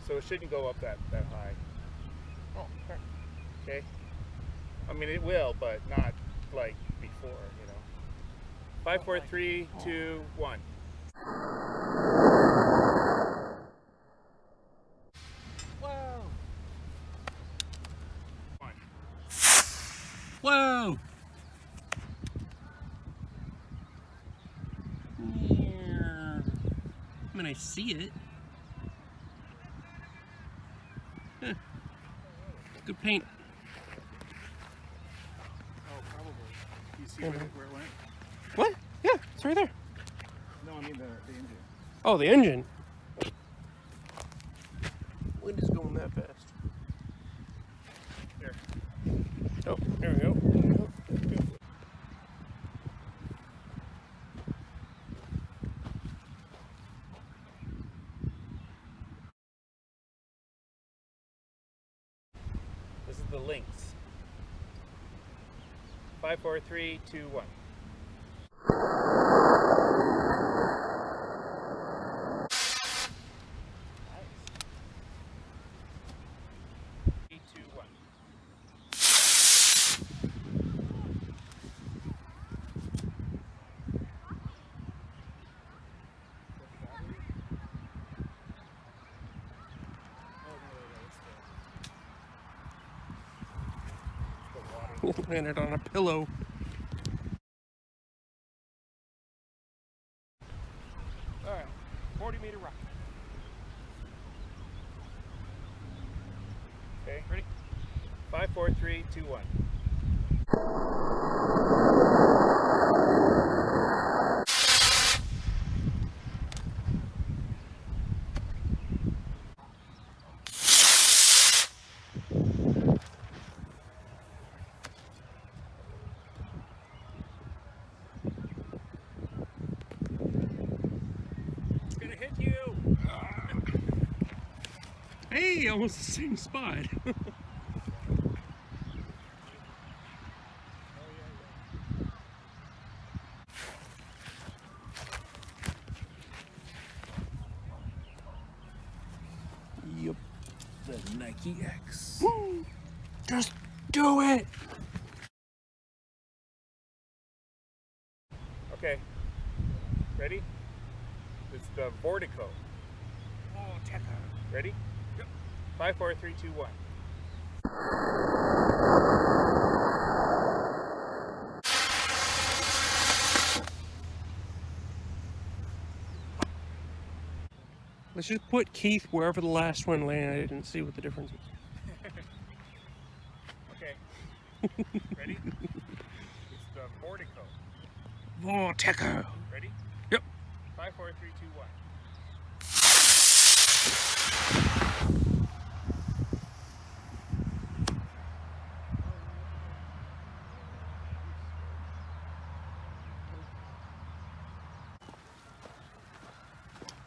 so it shouldn't go up that high. Oh, okay. Okay. I mean, it will, but not like before, you know. 5, 4, 3, 2, 1. Whoa! One. Whoa! Yeah. I mean, I see it. Yeah. Good paint. Oh, probably. You see where it went? What? Yeah, it's right there. No, I mean the engine. Oh, the engine. Wind is going that fast. There. Oh, there we go. This is the Lynx. 5, 4, 3, 2, 1. Landed on a pillow. Alright, 40-meter rocket. Okay. Ready? 5, 4, 3, 2, 1. It's gonna hit you. Hey, almost the same spot. Yep. The Nike X. Woo! Just do it! Okay. Ready? It's the Vortico. Oh, check out. Ready? Yep. 5, 4, 3, 2, 1. Let's just put Keith wherever the last one landed and see what the difference is. Okay. Ready? It's the Vortico. Vortico. Ready? Yep. 5, 4, 3, 2, 1.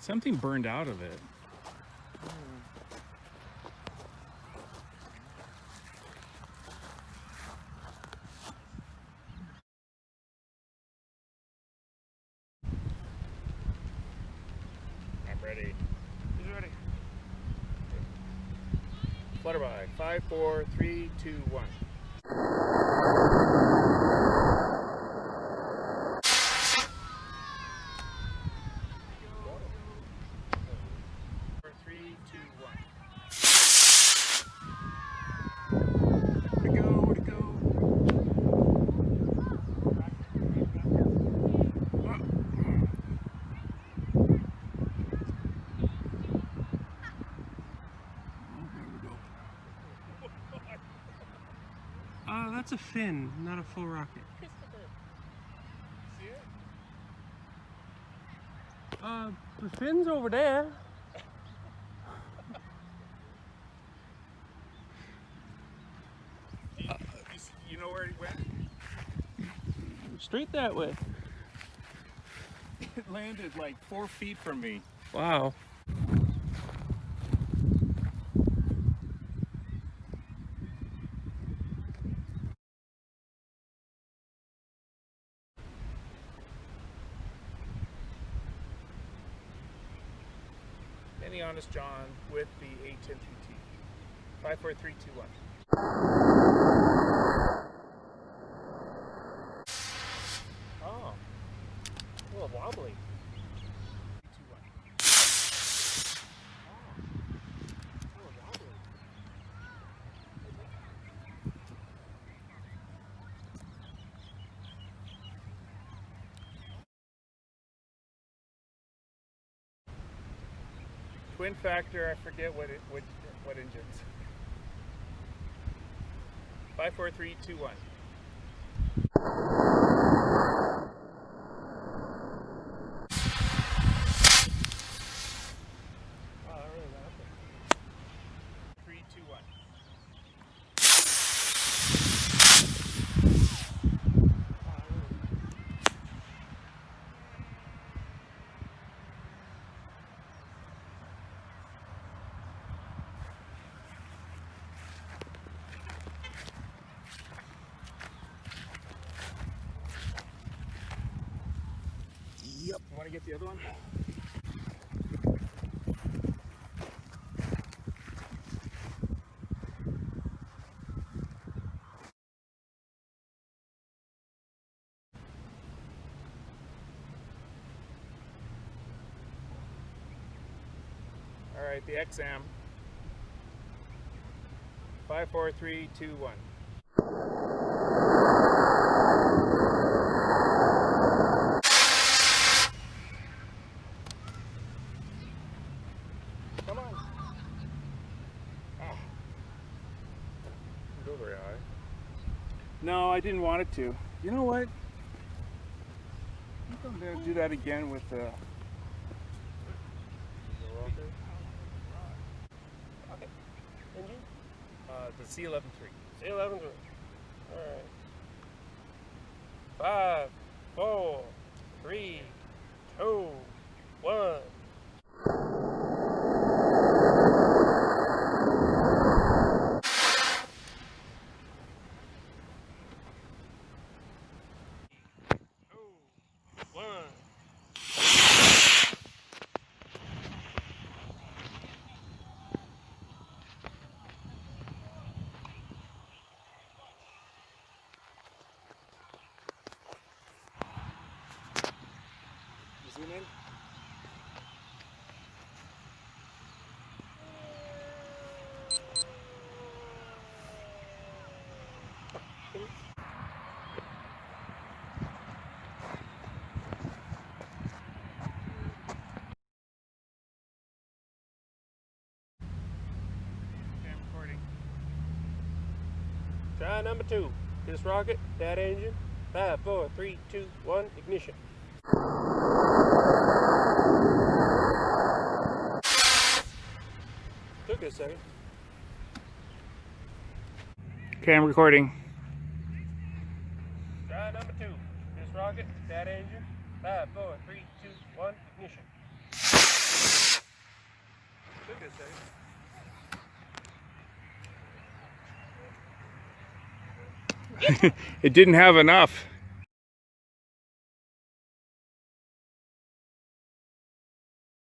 Something burned out of it. I'm ready. He's ready. Flutterby. 5, 4, 3, 2, 1. 4, 3, 2, 1. Where'd it go? Where'd it go? That's a fin, not a full rocket. See it? The fin's over there. You know where it went? Straight that way. It landed like 4 feet from me. Wow. Then and the Honest John with the A10PT. 5, 4, 3, 2, 1. Oh, a little wobbly. 2, 1. Oh, a little wobbly. Twin factor, I forget what engines. 5, 4, 3, 2, 1. Oh, that really went up there. 3, 2, 1. Yep. You want to get the other one? All right, the XM. 5, 4, 3, 2, 1. Come on. Oh. Didn't go very high. No, I didn't want it to. You know what? I think I'm going to do that again with the Okay. Engine? The C11-3. C11. All right. 5, 4, 3, 2, 1. Zoom in. Okay, I'm recording. Try number 2. This rocket, that engine. 5, 4, 3, 2, 1, ignition. Took a second. Okay, I'm recording. Try number 2. This rocket, that engine. 5, 4, 3, 2, 1, ignition. Took a second. It didn't have enough.